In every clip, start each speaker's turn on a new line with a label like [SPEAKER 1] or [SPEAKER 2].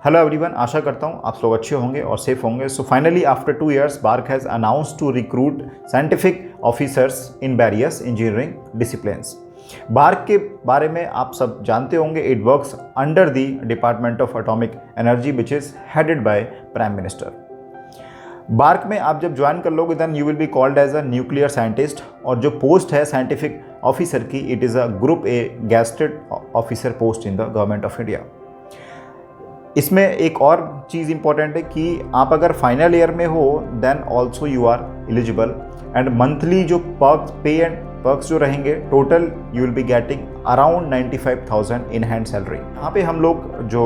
[SPEAKER 1] Hello everyone, आशा करता हूँ आप लोग अच्छे होंगे और सेफ होंगे। So finally after 2 years BARC has announced to recruit scientific officers in various engineering disciplines. BARC के बारे में आप सब जानते होंगे। It works under the department of atomic energy which is headed by prime minister. BARC में आप जब ज्वाइन कर लोगे then you will be called as a nuclear scientist, और जो पोस्ट है साइंटिफिक ऑफिसर की, it is a group A gazetted officer post in the government of India. इसमें एक और चीज़ इंपॉर्टेंट है कि आप अगर फाइनल ईयर में हो then also you are eligible, and monthly जो पे एंड पर्क्स जो रहेंगे total you will be getting around 95,000 in hand salary. यहाँ पे हम लोग जो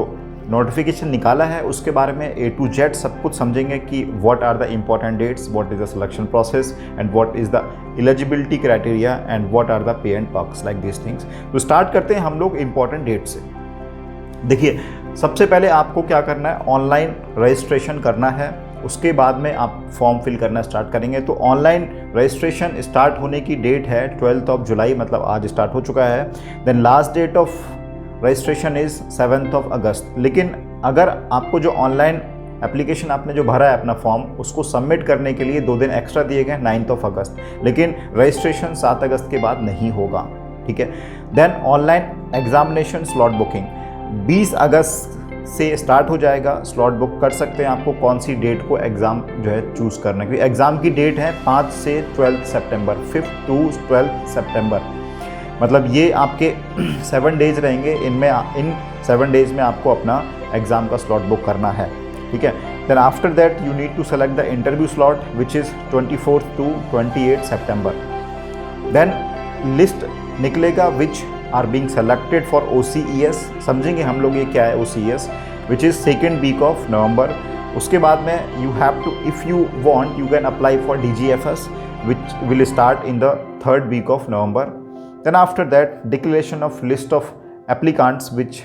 [SPEAKER 1] नोटिफिकेशन निकाला है उसके बारे में A to Z सब कुछ समझेंगे कि what are the important dates, what is the selection process and what is the eligibility criteria and what are the pay and perks like this things. तो स्टार्ट करते हैं हम लोग इम्पॉर्टेंट डेट से। देखिए, सबसे पहले आपको क्या करना है, ऑनलाइन रजिस्ट्रेशन करना है। उसके बाद में आप फॉर्म फिल करना स्टार्ट करेंगे। तो ऑनलाइन रजिस्ट्रेशन स्टार्ट होने की डेट है 12 जुलाई, मतलब आज स्टार्ट हो चुका है। Then last date of registration is 7 August. लेकिन अगर आपको जो ऑनलाइन एप्लीकेशन आपने जो भरा है अपना फॉर्म, उसको सबमिट करने के लिए 2 दिन एक्स्ट्रा दिए गए 9 अगस्त, लेकिन रजिस्ट्रेशन 7 अगस्त के बाद नहीं होगा। ठीक है। Then online examination slot booking 20 अगस्त से स्टार्ट हो जाएगा। स्लॉट बुक कर सकते हैं आपको कौन सी डेट को एग्ज़ाम जो है चूज़ करना, क्योंकि एग्ज़ाम की डेट है 5 से 12 सितंबर, 5 to 12 सितंबर। मतलब ये आपके 7 डेज रहेंगे। इन 7 डेज में आपको अपना एग्ज़ाम का स्लॉट बुक करना है। ठीक है। Then after that you need to select the interview slot which is 24 to 28 September. Then list निकलेगा which are being selected for OCES। समझेंगे हम लोग ये क्या है OCES, which is 2nd week of November. उसके बाद में you have to, if you want you can apply for DGFS which will start in the 3rd week of November. Then after that declaration of list of applicants which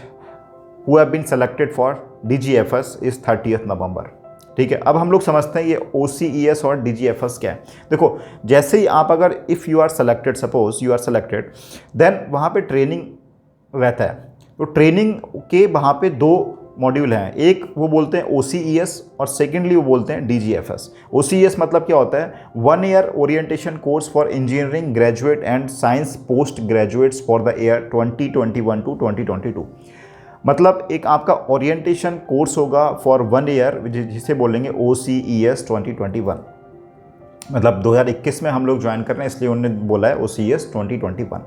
[SPEAKER 1] who have been selected for DGFS is 30th November. ठीक है। अब हम लोग समझते हैं ये OCES और DGFS क्या है। देखो, जैसे ही आप अगर if you are selected, suppose you are selected, then वहाँ पे ट्रेनिंग रहता है। तो ट्रेनिंग के वहाँ पे 2 मॉड्यूल हैं। एक वो बोलते हैं OCES और सेकेंडली वो बोलते हैं DGFS। OCES मतलब क्या होता है, 1 year orientation course for engineering graduate and science post graduates for the year 2021 to 2022। मतलब एक आपका ओरिएंटेशन कोर्स होगा फॉर 1 year जिसे बोलेंगे OCES 2021। मतलब 2021 में हम लोग ज्वाइन कर रहे हैं इसलिए उन्होंने बोला है OCES 2021।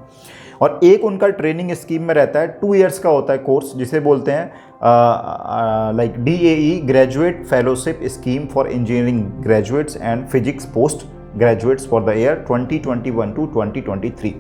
[SPEAKER 1] और एक उनका ट्रेनिंग स्कीम में रहता है 2 years का होता है कोर्स जिसे बोलते हैं like DAE graduate fellowship scheme for engineering graduates and physics post graduates for the year 2021 to 2023।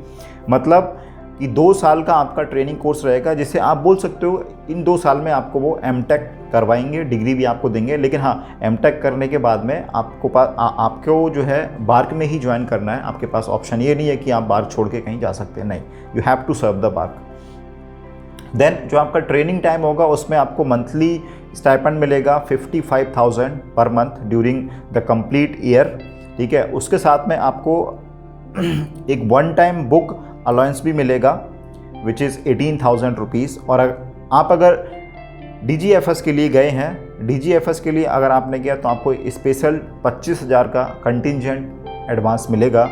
[SPEAKER 1] मतलब कि 2 साल का आपका ट्रेनिंग कोर्स रहेगा, जिसे आप बोल सकते हो इन 2 साल में आपको वो MTech करवाएंगे, डिग्री भी आपको देंगे। लेकिन हाँ, MTech करने के बाद में आपको जो है बार्क में ही ज्वाइन करना है। आपके पास ऑप्शन ये नहीं है कि आप बार्क छोड़ के कहीं जा सकते हैं, नहीं, you have to serve the BARC. Then जो आपका ट्रेनिंग टाइम होगा उसमें आपको मंथली स्टाइपेंड मिलेगा 55,000 per month during the complete year. ठीक है। उसके साथ में आपको एक 1 टाइम बुक अलाउंस भी मिलेगा विच इज़ 18,000 रुपीज़। और आप अगर DGFS के लिए गए हैं, DGFS के लिए अगर आपने गया तो आपको स्पेशल 25,000 का कंटिजेंट एडवांस मिलेगा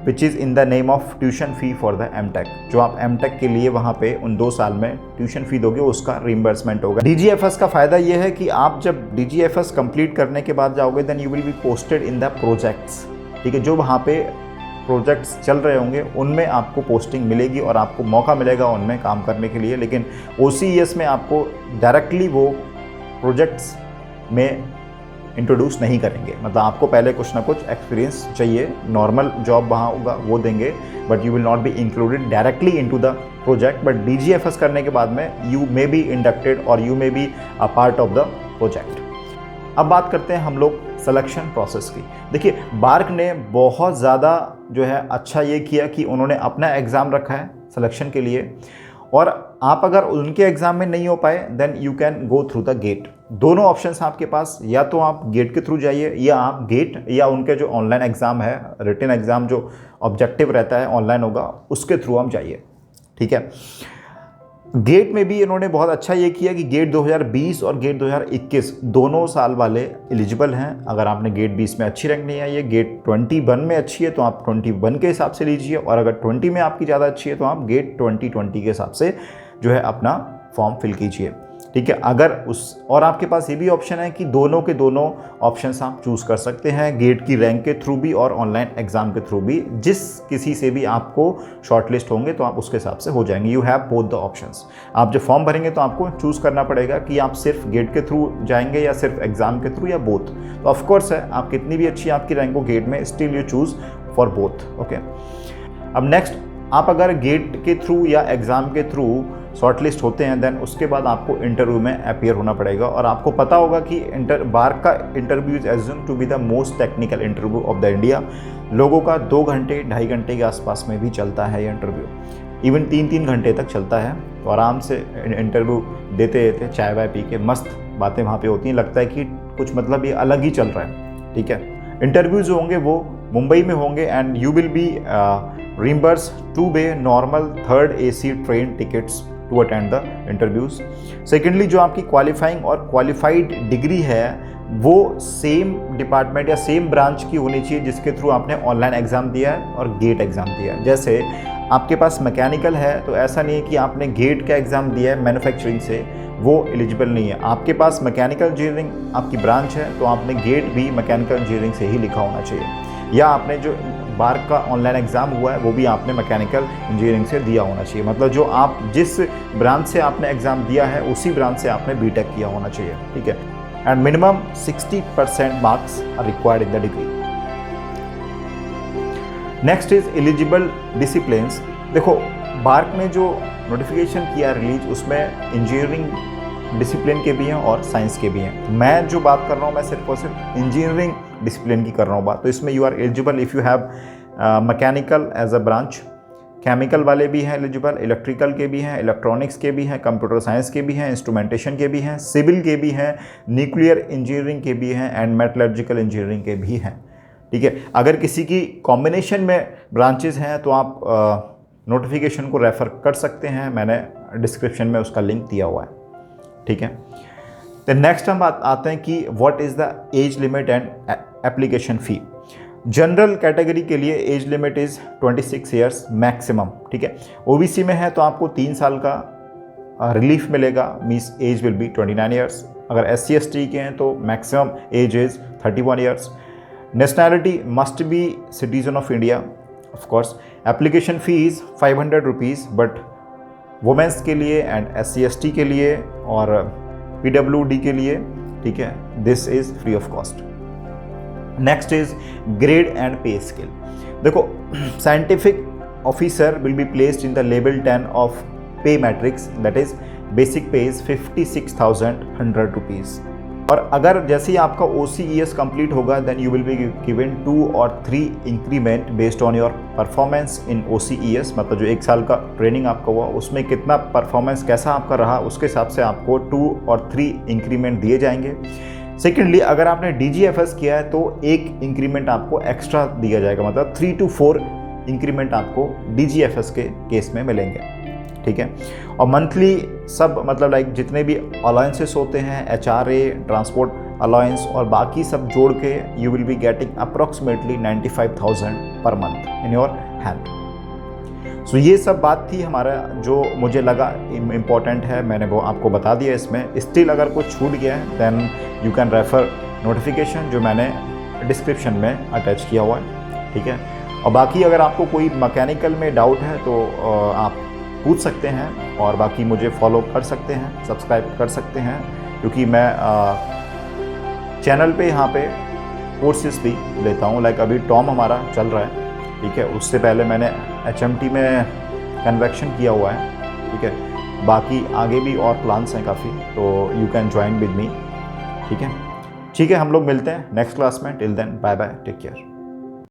[SPEAKER 1] which is in the name of tuition fee for the MTech। जो आप MTech के लिए वहाँ पे उन 2 साल में ट्यूशन फ़ी दोगे उसका रिम्बर्समेंट होगा। DGFS का फ़ायदा ये है कि आप जब DGFS कंप्लीट करने के बाद जाओगे then you will be posted in the projects. ठीक है। जो वहाँ पे प्रोजेक्ट्स चल रहे होंगे उनमें आपको पोस्टिंग मिलेगी और आपको मौका मिलेगा उनमें काम करने के लिए। लेकिन OCES में आपको डायरेक्टली वो प्रोजेक्ट्स में इंट्रोड्यूस नहीं करेंगे। मतलब आपको पहले कुछ ना कुछ एक्सपीरियंस चाहिए, नॉर्मल जॉब वहाँ होगा वो देंगे, but you will not be included directly into the project. But DGFS करने के बाद में यू मे बी इंडक्टेड और you may be a part of the project. अब बात करते हैं हम लोग सिलेक्शन प्रोसेस की। देखिए, बार्क ने बहुत ज़्यादा जो है अच्छा ये किया कि उन्होंने अपना एग्ज़ाम रखा है सिलेक्शन के लिए, और आप अगर उनके एग्ज़ाम में नहीं हो पाए then you can go through the GATE. दोनों ऑप्शंस हैं आपके पास, या तो आप गेट के थ्रू जाइए या आप गेट या उनके जो ऑनलाइन एग्ज़ाम है, रिटन एग्ज़ाम जो ऑब्जेक्टिव रहता है ऑनलाइन होगा, उसके थ्रू आप जाइए। ठीक है। गेट में भी इन्होंने बहुत अच्छा ये किया कि गेट 2020 और गेट 2021 दोनों साल वाले एलिजिबल हैं। अगर आपने गेट 20 में अच्छी रैंक नहीं आई है, गेट 21 में अच्छी है तो आप 21 के हिसाब से लीजिए, और अगर 20 में आपकी ज़्यादा अच्छी है तो आप गेट 2020 के हिसाब से जो है अपना फॉर्म फिल कीजिए, ठीक है। अगर और आपके पास ये भी ऑप्शन है कि दोनों के दोनों ऑप्शंस आप चूज़ कर सकते हैं, गेट की रैंक के थ्रू भी और ऑनलाइन एग्जाम के थ्रू भी। जिस किसी से भी आपको शॉर्टलिस्ट होंगे तो आप उसके हिसाब से हो जाएंगे। You have both the options. आप जब फॉर्म भरेंगे तो आपको चूज़ करना पड़ेगा कि आप सिर्फ गेट के थ्रू जाएंगे या सिर्फ एग्जाम के थ्रू या बोथ। तो ऑफकोर्स है, आप कितनी भी अच्छी आपकी रैंक हो गेट में, still you choose for both, okay. अब नेक्स्ट, आप अगर गेट के थ्रू या एग्ज़ाम के थ्रू शॉर्टलिस्ट होते हैं, देन उसके बाद आपको इंटरव्यू में अपीयर होना पड़ेगा। और आपको पता होगा कि बार का interview is assumed to be the most technical interview of the India. लोगों का 2 घंटे 2.5 घंटे के आसपास में भी चलता है ये इंटरव्यू, इवन 3-3 घंटे तक चलता है। तो आराम से इंटरव्यू देते देते चाय वाय पी के मस्त बातें वहाँ पे होती हैं, लगता है कि कुछ मतलब ये अलग ही चल रहा है, ठीक है। इंटरव्यू जो होंगे वो मुंबई में होंगे and you will B reimburse 2-way normal 3rd AC train tickets to attend the interviews. Secondly, जो आपकी क्वालिफाइंग और क्वालिफाइड डिग्री है वो सेम डिपार्टमेंट या सेम ब्रांच की होनी चाहिए जिसके थ्रू आपने ऑनलाइन एग्ज़ाम दिया है और गेट एग्ज़ाम दिया है। जैसे आपके पास मैकेनिकल है तो ऐसा नहीं है कि आपने गेट का एग्ज़ाम दिया है मैन्युफैक्चरिंग से, वो एलिजिबल नहीं है। आपके पास मैकेनिकल इंजीनियरिंग आपकी ब्रांच है तो आपने गेट भी मैकेनिकल इंजीनियरिंग से ही लिखा होना चाहिए, या आपने जो बार का ऑनलाइन एग्ज़ाम हुआ है वो भी आपने मैकेनिकल इंजीनियरिंग से दिया होना चाहिए। मतलब जो आप जिस ब्रांच से आपने एग्ज़ाम दिया है उसी ब्रांच से आपने बीटेक किया होना चाहिए, ठीक है। And minimum 60% marks are required in the degree. Next is eligible disciplines. देखो, बार्क ने जो नोटिफिकेशन किया रिलीज, उसमें इंजीनियरिंग डिसिप्लिन के भी हैं और साइंस के भी हैं। मैं जो बात कर रहा हूँ मैं सिर्फ और सिर्फ इंजीनियरिंग डिसिप्लिन की कर रहा हूँ बात। तो इसमें you are eligible if you have mechanical as a branch, chemical वाले भी हैं एलिजिबल, इलेक्ट्रिकल के भी हैं, इलेक्ट्रॉनिक्स के भी हैं, कंप्यूटर साइंस के भी हैं, इंस्ट्रूमेंटेशन के भी हैं, सिविल के भी हैं, न्यूक्लियर इंजीनियरिंग के भी हैं एंड मेटलर्जिकल इंजीनियरिंग के भी हैं, ठीक है। अगर किसी की कॉम्बिनेशन में ब्रांचेज हैं तो आप नोटिफिकेशन को रेफ़र कर सकते हैं, मैंने डिस्क्रिप्शन में उसका लिंक दिया हुआ है, ठीक है। तो नेक्स्ट हम आते हैं कि what is the age limit and application fee. General category के लिए age limit is 26 years maximum, ठीक है। ओबीसी में है तो आपको 3 साल का रिलीफ मिलेगा, means age will be 29 years. अगर SC ST के हैं तो maximum age is 31 years. Nationality must be citizen of India, of course. Application fees 500 rupees, but womens के लिए एंड SC ST के लिए और PWD के लिए, ठीक है, this is free of cost. Next is grade and pay scale. देखो, scientific officer will be placed in the level 10 of pay matrix, that is basic pay is 56,100 rupees. और अगर जैसे ही आपका OCES कंप्लीट होगा then you will be given 2 और 3 increment based on your performance in OCES। मतलब जो 1 साल का ट्रेनिंग आपका हुआ उसमें कितना परफॉर्मेंस कैसा आपका रहा, उसके हिसाब से आपको 2 और 3 इंक्रीमेंट दिए जाएंगे। सेकेंडली, अगर आपने DGFS किया है तो 1 इंक्रीमेंट आपको एक्स्ट्रा दिया जाएगा, मतलब 3 to 4 इंक्रीमेंट आपको DGFS के केस में मिलेंगे, ठीक है। और मंथली सब मतलब लाइक जितने भी अलाउंसेस होते हैं, HRA, ट्रांसपोर्ट अलाउंस और बाकी सब जोड़ के you will be getting approximately 95,000 per month in your hand. So ये सब बात थी हमारा, जो मुझे लगा इम्पॉर्टेंट है, मैंने वो आपको बता दिया। इसमें स्टिल अगर कुछ छूट गया है then you can refer notification जो मैंने डिस्क्रिप्शन में अटैच किया हुआ है, ठीक है। और बाकी अगर आपको कोई मैकेनिकल में डाउट है तो आप पूछ सकते हैं, और बाकी मुझे फॉलो कर सकते हैं, सब्सक्राइब कर सकते हैं, क्योंकि मैं चैनल पे यहाँ पे कोर्सेज भी लेता हूँ। लाइक अभी टॉम हमारा चल रहा है, ठीक है। उससे पहले मैंने HMT में कन्वेक्शन किया हुआ है, ठीक है। बाकी आगे भी और प्लान्स हैं काफ़ी, तो you can join with me, ठीक है। हम लोग मिलते हैं नेक्स्ट क्लास में। Till then bye bye, take care.